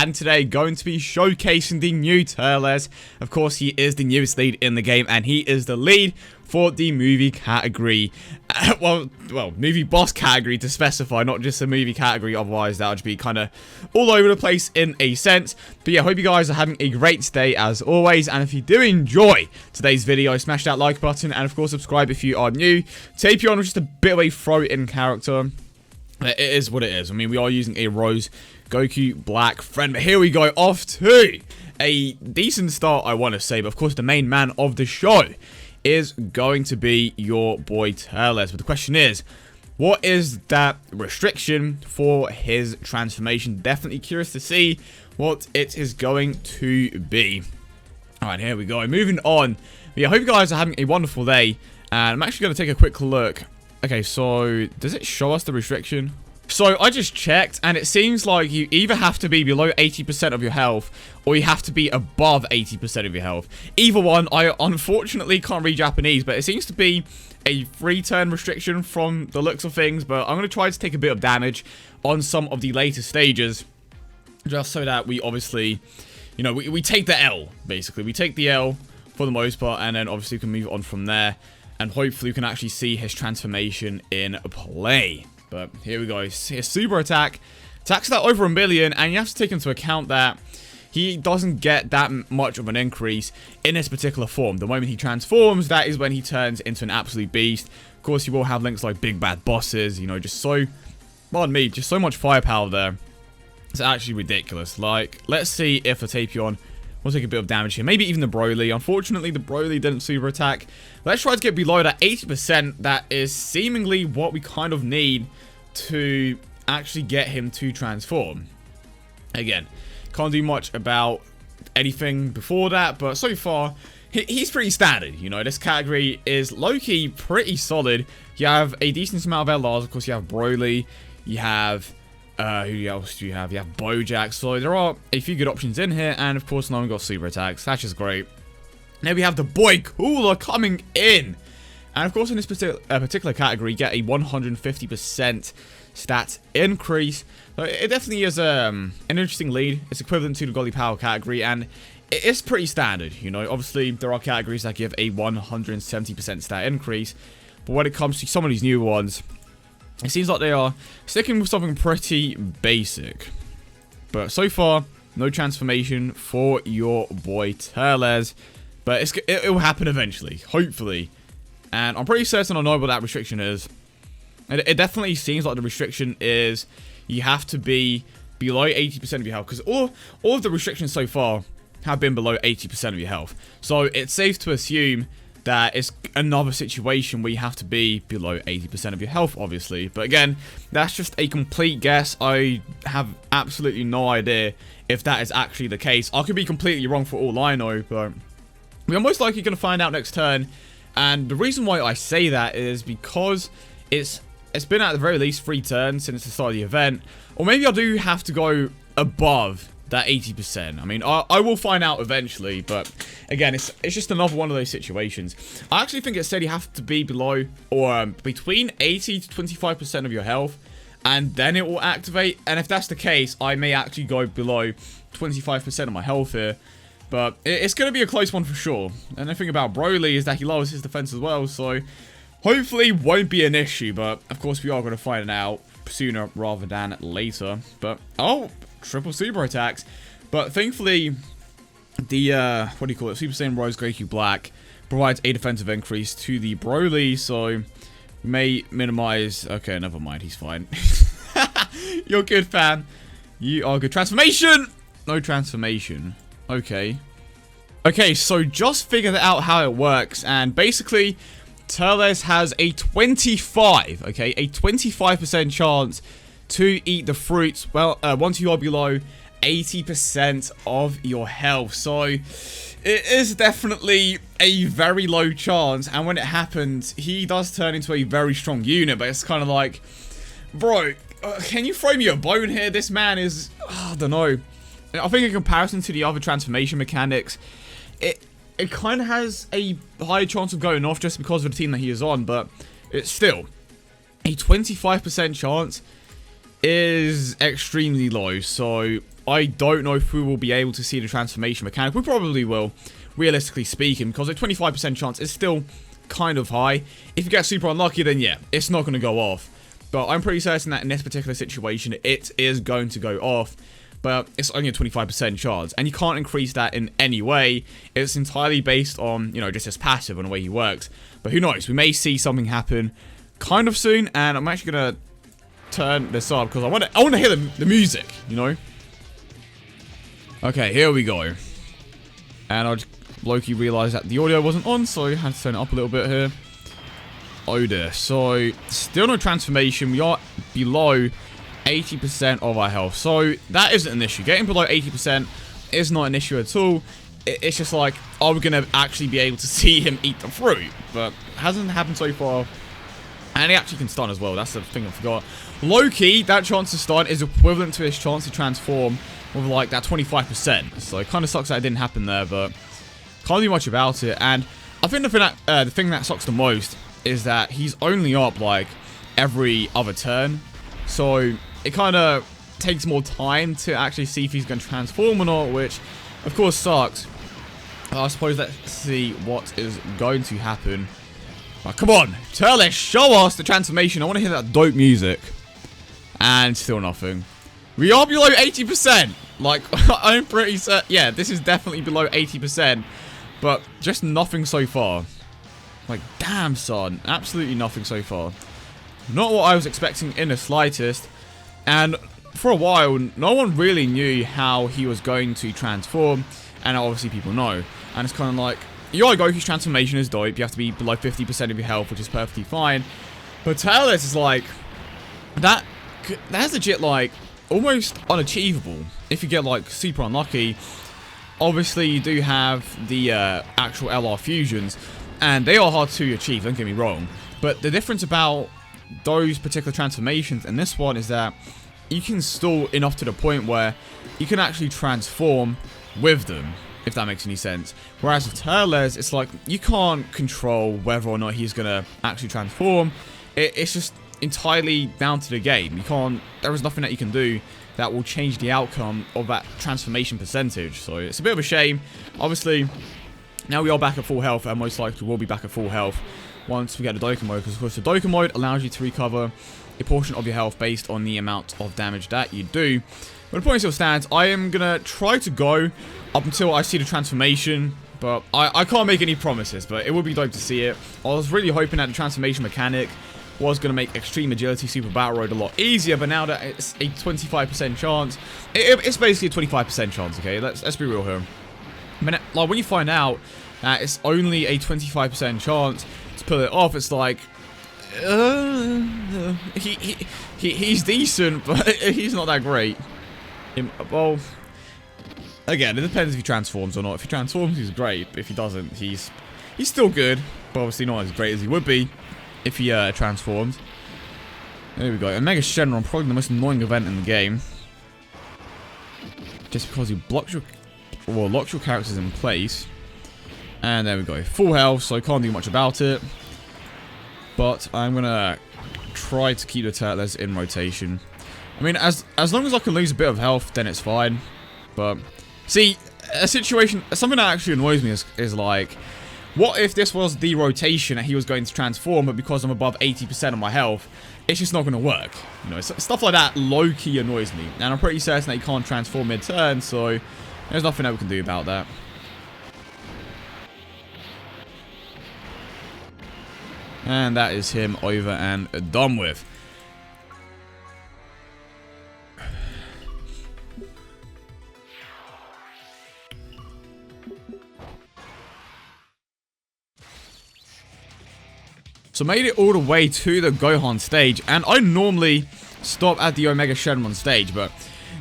and today going to be showcasing the new Turles. Of course, he is the newest lead in the game, and he is the lead for the movie category. Well, movie boss category to specify, not just a movie category, otherwise that would be kind of all over the place in a sense. But yeah, hope you guys are having a great day as always, and if you do enjoy today's video, smash that like button, and of course subscribe if you are new. Tapion was just a bit of a throw-in character. It is what it is. I mean, we are using a Rose Goku Black friend, but here we go, off to a decent start, I want to say. But of course, the main man of the show is going to be your boy Turles. But the question is, what is that restriction for his transformation? Definitely curious to see what it is going to be. Alright, here we go. Moving on. But yeah, I hope you guys are having a wonderful day. And I'm actually going to take a quick look. Okay, so does it show us the restriction? So I just checked, and it seems like you either have to be below 80% of your health, or you have to be above 80% of your health. Either one, I unfortunately can't read Japanese, but it seems to be a 3-turn restriction from the looks of things. But I'm going to try to take a bit of damage on some of the later stages, just so that we obviously, you know, we take the L, basically. We take the L for the most part, and then obviously we can move on from there, and hopefully we can actually see his transformation in play. But here we go. His super attack attacks that over 1 million, and you have to take into account that he doesn't get that much of an increase in this particular form. The moment he transforms, that is when he turns into an absolute beast. Of course, you will have links like big bad bosses, you know, just so, pardon me, just so much firepower there. It's actually ridiculous. Like, let's see if the Tapion will take a bit of damage here. Maybe even the Broly. Unfortunately, the Broly didn't super attack. Let's try to get below that 80%. That is seemingly what we kind of need to actually get him to transform. Again, can't do much about anything before that, but so far, he's pretty standard. You know, this category is low-key pretty solid. You have a decent amount of LRs. Of course, you have Broly. You have who else do you have? You have Bojack. So there are a few good options in here, and of course, no one got super attacks. That's just great. Now we have the boy Cooler coming in, and of course, in this particular category, you get a 150% stat increase. So it definitely is an interesting lead. It's equivalent to the Godly Power category, and it is pretty standard. You know, obviously there are categories that give a 170% stat increase, but when it comes to some of these new ones, it seems like they are sticking with something pretty basic. But so far, no transformation for your boy Turles. But it will happen eventually, hopefully. And I'm pretty certain I know what that restriction is. And it definitely seems like the restriction is you have to be below 80% of your health. Because all of the restrictions so far have been below 80% of your health. So it's safe to assume that it's another situation where you have to be below 80% of your health, obviously. But again, that's just a complete guess. I have absolutely no idea if that is actually the case. I could be completely wrong for all I know, but we are most likely going to find out next turn. And the reason why I say that is because it's been at the very least 3 turns since the start of the event. Or maybe I do have to go above that 80%. I mean, I will find out eventually, but again, it's just another one of those situations. I actually think it said you have to be below or between 80 to 25% of your health, and then it will activate. And if that's the case, I may actually go below 25% of my health here, but it's going to be a close one for sure. And the thing about Broly is that he lowers his defense as well, so hopefully won't be an issue. But of course, we are going to find it out sooner rather than later. But oh, triple super attacks. But thankfully, the what do you call it, Super Saiyan Rose Goku Black provides a defensive increase to the Broly, so we may minimize. Okay, never mind, he's fine. You're good, fam. You are good. Transformation. No transformation. Okay, so just figured out how it works, and basically Turles has a 25% chance to eat the fruits, well, once you are below 80% of your health. So it is definitely a very low chance, and when it happens, he does turn into a very strong unit. But it's kind of like, bro, can you throw me a bone here? This man is, I don't know. I think in comparison to the other transformation mechanics, it kind of has a higher chance of going off just because of the team that he is on, but it's still a 25% chance is extremely low. So I don't know if we will be able to see the transformation mechanic. We probably will, realistically speaking, because a 25% chance is still kind of high. If you get super unlucky, then yeah, it's not going to go off. But I'm pretty certain that in this particular situation, it is going to go off. But it's only a 25% chance, and you can't increase that in any way. It's entirely based on, you know, just his passive and the way he works. But who knows? We may see something happen kind of soon, and I'm actually gonna turn this up because I want to hear the music, you know. Okay, here we go. And I just low-key realized that the audio wasn't on, so I had to turn it up a little bit here. Oh dear. So still no transformation. We are below 80% of our health, so that isn't an issue. Getting below 80% is not an issue at all. It's just like, are we gonna actually be able to see him eat the fruit? But hasn't happened so far. And he actually can stun as well. That's the thing I forgot. Low-key, that chance to stun is equivalent to his chance to transform with like that 25%. So it kind of sucks that it didn't happen there, but can't do much about it. And I think the thing that sucks the most is that he's only up like every other turn. So it kind of takes more time to actually see if he's going to transform or not, which of course sucks. I suppose let's see what is going to happen. Oh, come on, Turles, show us the transformation. I want to hear that dope music. And still nothing. We are below 80%. Like, I'm pretty certain. Yeah, this is definitely below 80%. But just nothing so far. Like, damn, son. Absolutely nothing so far. Not what I was expecting in the slightest. And for a while, no one really knew how he was going to transform. And obviously people know. And it's kind of like, your Goku's transformation is dope. You have to be below 50% of your health, which is perfectly fine. But Turles is like, that's legit like almost unachievable. If you get like super unlucky, obviously you do have the actual LR fusions. And they are hard to achieve, don't get me wrong. But the difference about those particular transformations and this one is that you can stall enough to the point where you can actually transform with them, if that makes any sense. Whereas with Turles, it's like you can't control whether or not he's gonna actually transform. It's just entirely down to the game. You can't, there is nothing that you can do that will change the outcome of that transformation percentage. So it's a bit of a shame. Obviously, now we are back at full health, and most likely we'll be back at full health once we get the Dokkan mode, because of course the Dokkan mode allows you to recover a portion of your health based on the amount of damage that you do. But the point still stands. I am gonna try to go up until I see the transformation, but I can't make any promises, but it would be dope to see it. I was really hoping that the transformation mechanic was going to make Extreme Agility Super Battle Road a lot easier, but now that it's a 25% chance, it's basically a 25% chance, okay? Let's be real here. I mean, like, when you find out that it's only a 25% chance to pull it off, it's like, he's decent, but he's not that great. Well, again, it depends if he transforms or not. If he transforms, he's great. But if he doesn't, he's still good, but obviously not as great as he would be if he transformed. There we go. And Mega Shenron, probably the most annoying event in the game, just because he blocks your, or locks your characters in place. And there we go, full health, so I can't do much about it. But I'm gonna try to keep the Turtles in rotation. I mean, as long as I can lose a bit of health, then it's fine. But see, a situation, something that actually annoys me is like, what if this was the rotation that he was going to transform, but because I'm above 80% of my health, it's just not going to work. You know, stuff like that low-key annoys me. And I'm pretty certain that he can't transform mid-turn, so there's nothing that we can do about that. And that is him over and done with. So made it all the way to the Gohan stage, and I normally stop at the Omega Shenron stage, but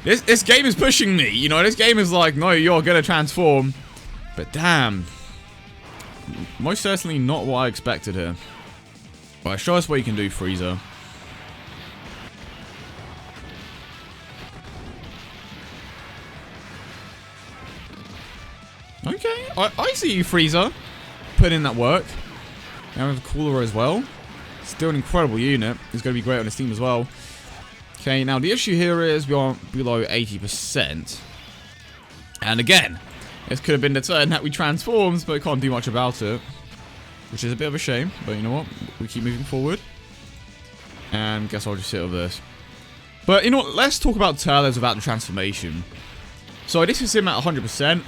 this game is pushing me, you know, this game is like, no, you're gonna transform, but damn, most certainly not what I expected here. Right, show us what you can do, Frieza. Okay, I see you, Frieza, put in that work. Now we have Cooler as well. Still an incredible unit. He's going to be great on his team as well. Okay, now the issue here is we are below 80%. And again, this could have been the turn that we transformed, but we can't do much about it. Which is a bit of a shame, but you know what? We keep moving forward. And guess I'll just sit with this. But you know what? Let's talk about Turles without the transformation. So this is him at 100%.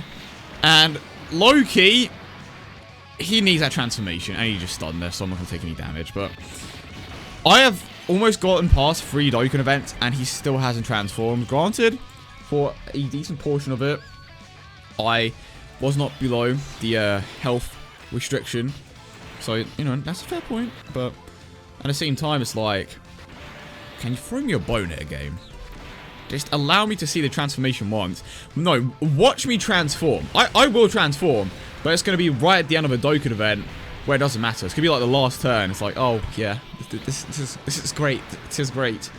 And low-key, he needs that transformation. And he just stunned there, so I'm not going to take any damage. But I have almost gotten past 3 Dokkan events, and he still hasn't transformed. Granted, for a decent portion of it, I was not below the health restriction. So, you know, that's a fair point. But at the same time, it's like, can you throw me a bone at a game? Just allow me to see the transformation once. No, watch me transform. I will transform, but it's going to be right at the end of a Dokkan event where it doesn't matter. It's going to be like the last turn. It's like, oh, yeah, this is great. This is great.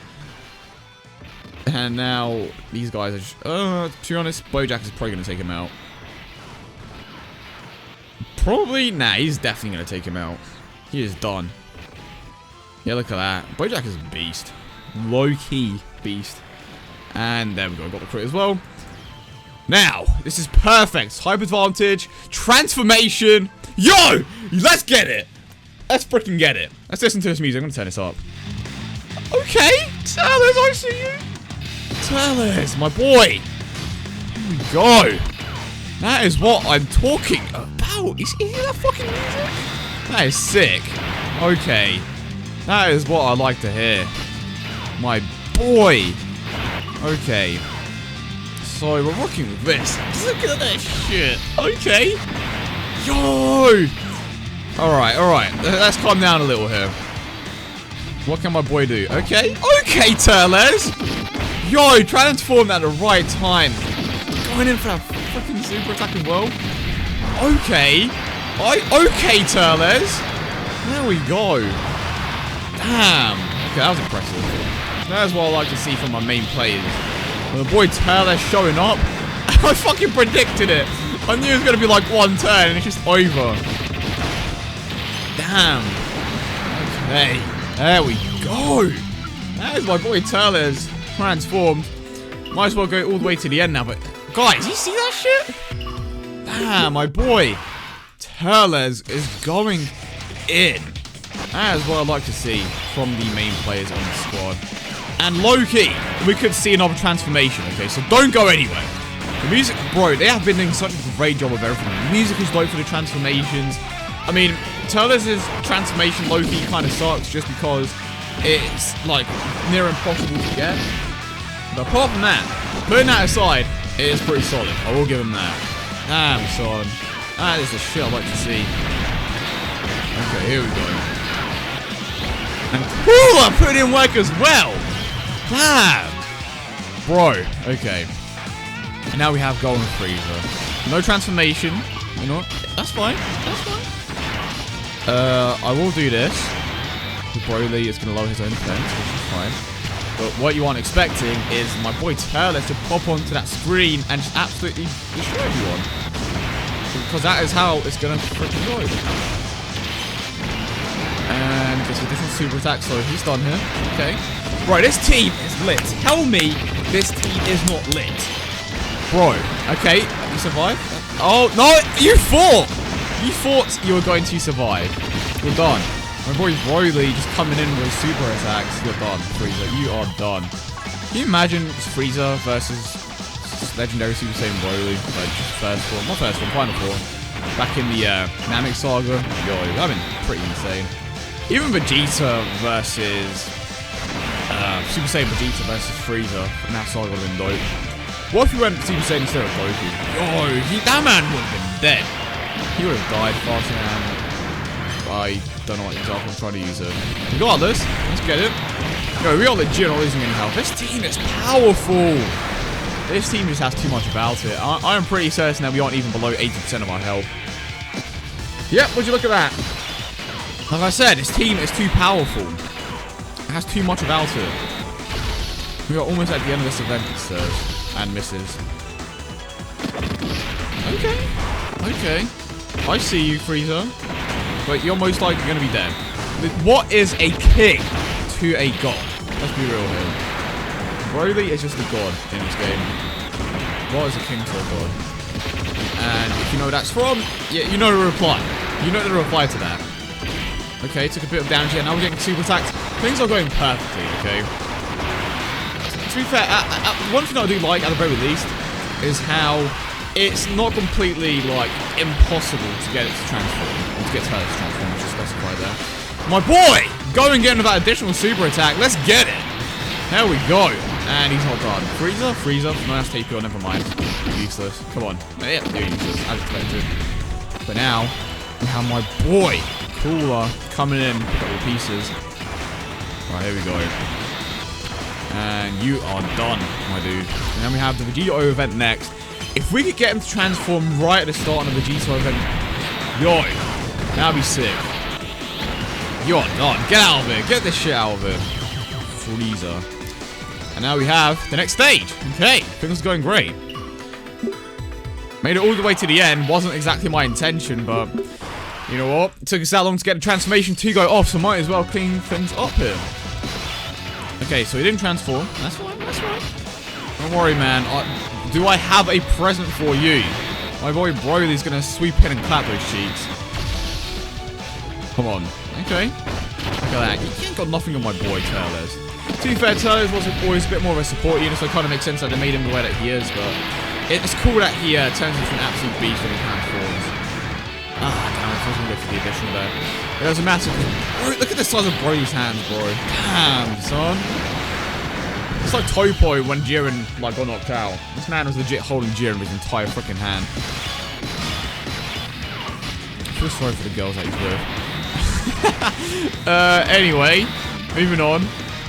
And now these guys are just, to be honest, Bojack is probably going to take him out. Probably, nah, he's definitely going to take him out. He is done. Yeah, look at that. Bojack is a beast. Low-key beast. And there we go, got the crit as well. Now, this is perfect. Hyper advantage, transformation. Yo! Let's get it. Let's freaking get it. Let's listen to this music. I'm going to turn this up. Okay, Turles, I see you. Turles, my boy. Here we go. That is what I'm talking about. Is that fucking music? That is sick. Okay. That is what I like to hear. My boy. Okay. So we're rocking with this. Look at that shit. Okay. Yo. Alright. Let's calm down a little here. What can my boy do? Okay. Okay, Turles. Yo, transformed at the right time. Going in for that fucking super attack as well. Okay. Okay, Turles. There we go. Damn. Okay, that was impressive. That's what I like to see from my main players. When the boy Turles showing up, I fucking predicted it. I knew it was going to be like one turn and it's just over. Damn. Okay. There we go. That is my boy Turles transformed. Might as well go all the way to the end now, but guys, you see that shit? Damn, my boy Turles is going in. That is what I'd like to see from the main players on the squad. And low-key, we could see another transformation, okay? So don't go anywhere. The music, bro, they have been doing such a great job of everything. The music is dope for the transformations. I mean, Turles' transformation low-key kind of sucks just because it's, like, near impossible to get. But apart from that, putting that aside, it is pretty solid. I will give him that. Damn, son. That is the shit I'd like to see. Okay, here we go. And Cooler put in work as well. Damn. Bro, okay. And now we have Golden Frieza. No transformation. You know what? That's fine. That's fine. I will do this. Broly is going to lower his own defense, which is fine. But what you aren't expecting is my boy Turles to pop onto that screen and just absolutely destroy everyone. Because that is how it's going to freaking go. And gets a different super attack, so he's done here. Okay. Bro, this team is lit. Tell me this team is not lit. Bro, okay. You survived? Oh, no, you fought! You thought you were going to survive. You're done. My boy Broly just coming in with super attacks. You're done, Frieza. You are done. Can you imagine Frieza versus Legendary Super Saiyan Broly? Like, first form. Not first form, final form. Back in the Namek Saga. Yo, that'd been pretty insane. Even Vegeta versus Super Saiyan Vegeta versus Frieza in that saga would have been dope. What if you went Super Saiyan instead of Goku? Yo, that man would have been dead. He would have died faster than I don't know what example I'm trying to use it. Regardless, let's get it. Yo, we are legit not losing any health. This team is powerful. This team just has too much about it. I am pretty certain that we aren't even below 80% of our health. Yep, would you look at that? Like I said, this team is too powerful. It has too much about it. We are almost at the end of this event, sirs and misses. Okay. I see you, Frieza. But you're most likely going to be dead. What is a king to a god? Let's be real here. Broly is just a god in this game. What is a king to a god? And if you know what that's from, yeah, you know the reply. You know the reply to that. Okay, took a bit of damage here. Now we're getting super attacked. Things are going perfectly, okay? To be fair, one thing I do like, at the very least, is how it's not completely, like, impossible to get it to transform. Or to get her to transform, which is specified there. My boy! Go and get him that additional super attack. Let's get it! There we go. And he's not done. Freezer. No, that's TP, never mind. Useless. Come on. Yeah, they're useless, as expected. But now, we have my boy, Cooler, coming in. Pick up the pieces. Right, here we go. And you are done, my dude. And then we have the Vegito event next. If we could get him to transform right at the start of the Vegito event, yo, that'd be sick. You're done. Get out of it. Get this shit out of it. Freezer. And now we have the next stage. Okay, things are going great. Made it all the way to the end. Wasn't exactly my intention, but you know what? It took us that long to get the transformation to go off, so might as well clean things up here. Okay, so he didn't transform. That's fine, that's fine. Don't worry, man. Do I have a present for you? My boy Broly's gonna sweep in and clap those cheeks. Come on. Okay. Look at that. You ain't got nothing on my boy, Turles. To be fair, Turles was always a bit more of a support unit, so it kind of makes sense that they made him the way that he is, but it's cool that he turns into an absolute beast when he transforms. Ah, damn, I was gonna go for the additional there. It doesn't matter. Look at the size of Broly's hands, bro. Damn, son. It's like Topo when Jiren like got knocked out. This man was legit holding Jiren with his entire freaking hand. I feel sorry for the girls that he's with. Anyway, moving on.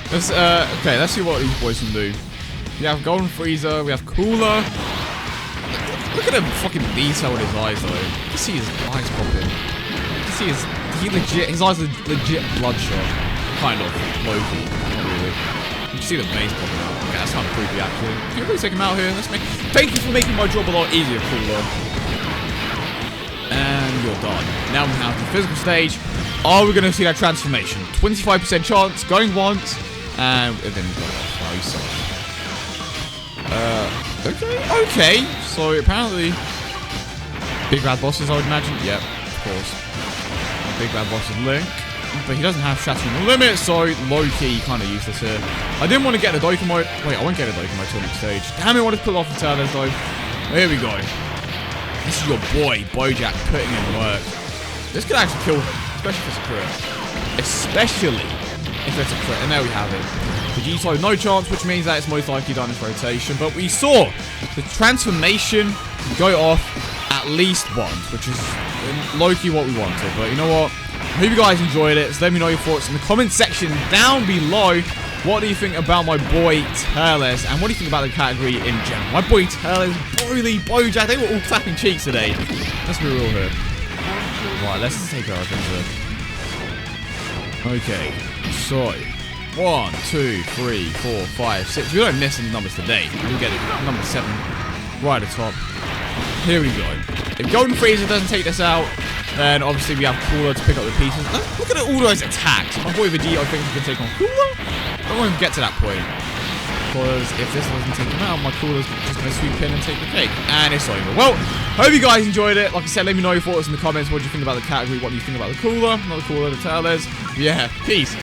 Okay, let's see what these boys can do. We have Golden Freezer, we have Cooler. Look at the fucking detail in his eyes, though. You can see his eyes popping. You can see his eyes are legit bloodshot. Kind of, low-key. Not really. You can see the base popping out. Okay, that's kind of creepy, actually. Can you really take him out here? Thank you for making my job a lot easier, Cooler. And you're done. Now we have the physical stage. Are we going to see that transformation? 25% chance, going once, and then go off. Wow, he's sorry. Okay. So apparently, big bad bosses, I would imagine. Yep, of course. Big bad boss is Link, but he doesn't have Shattering the Limit, so low-key kind of useless here. I didn't want to get a Dokkan mode. Wait, I won't get a Dokkan mode till next stage. Damn it, I wanted to pull off the Turles though. Here we go. This is your boy, Bojack, putting in work. This could actually kill him, especially if it's a crit. Especially if it's a crit, and there we have it. Vegito, no chance, which means that it's most likely done in rotation. But we saw the transformation go off at least once, which is low-key what we wanted. But you know what? I hope you guys enjoyed it. So let me know your thoughts in the comment section down below. What do you think about my boy Turles? And what do you think about the category in general? My boy Turles, Broly, Bojack, they were all clapping cheeks today. Let's be real here. Right, let's take our offensive. Okay, so 1, 2, 3, 4, 5, 6. We don't miss any numbers today. We'll get it. Number 7 right at the top. Here we go. If Golden Freezer doesn't take this out, then obviously we have Cooler to pick up the pieces. Look at all those attacks. My boy Vegito thinks he can take on Cooler. I don't even get to that point. Because if this doesn't take him out, my Cooler's just going to sweep in and take the cake. And it's over. Well, hope you guys enjoyed it. Like I said, let me know your thoughts in the comments. What do you think about the category? What do you think about the Cooler? Not the Cooler, the Turles. Yeah, peace.